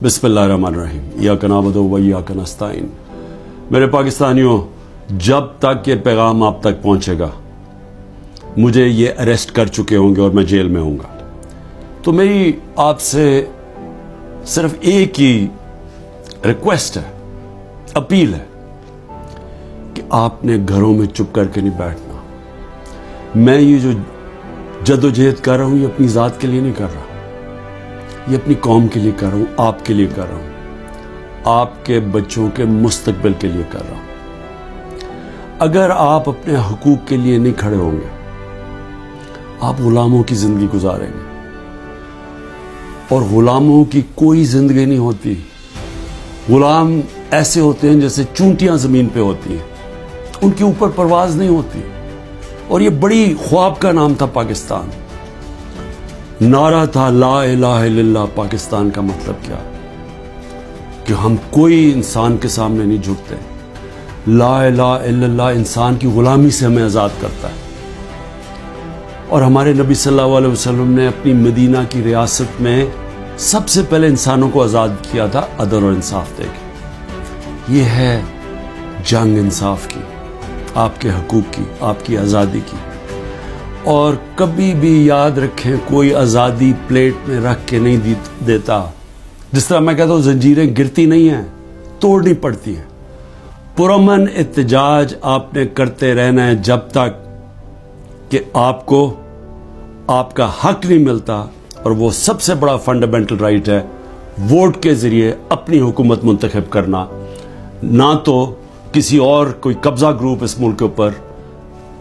बिस्मिल्लाहिर्रहमानिर्रहीम इय्याक नअबुदु व इय्याक नस्तईन। मेरे पाकिस्तानियों, जब तक ये पैगाम आप तक पहुंचेगा मुझे ये अरेस्ट कर चुके होंगे और मैं जेल में होऊंगा। तो मेरी आपसे सिर्फ एक ही रिक्वेस्ट है, अपील है कि आपने घरों में चुप करके नहीं बैठना। मैं ये जो जद्दोजहद कर रहा हूं ये अपनी ज़ात के लिए नहीं कर रहा, ये अपनी कौम के लिए कर रहा हूं, आपके लिए कर रहा हूं, आपके बच्चों के मुस्तकबिल के लिए कर रहा हूं। अगर आप अपने हकूक के लिए नहीं खड़े होंगे आप गुलामों की जिंदगी गुजारेंगे, और गुलामों की कोई जिंदगी नहीं होती। गुलाम ऐसे होते हैं जैसे चूंटियां जमीन पे होती हैं, उनके ऊपर परवाज नहीं होती। और ये बड़ी ख्वाब का नाम था पाकिस्तान, नारा था ला इलाहा इल्लल्लाह। पाकिस्तान का मतलब क्या? कि हम कोई इंसान के सामने नहीं झुकते। ला इलाहा इल्लल्लाह इंसान की गुलामी से हमें आज़ाद करता है। और हमारे नबी सल्लल्लाहु अलैहि वसल्लम ने अपनी मदीना की रियासत में सबसे पहले इंसानों को आज़ाद किया था अदल और इंसाफ देके। ये है जंग इंसाफ की, आपके हकूक की, आपकी आज़ादी की। और कभी भी याद रखें, कोई आज़ादी प्लेट में रख के नहीं देता। जिस तरह मैं कहता हूँ जंजीरें गिरती नहीं हैं, तोड़नी पड़ती हैं। पुरअमन एहतजाज आपने करते रहना है जब तक कि आपको आपका हक नहीं मिलता। और वो सबसे बड़ा फंडामेंटल राइट है वोट के जरिए अपनी हुकूमत मुंतखब करना, ना तो किसी और कोई कब्जा ग्रुप इस मुल्क के ऊपर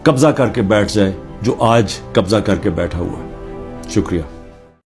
कब्जा करके बैठ जाए जो आज कब्जा करके बैठा हुआ है। शुक्रिया।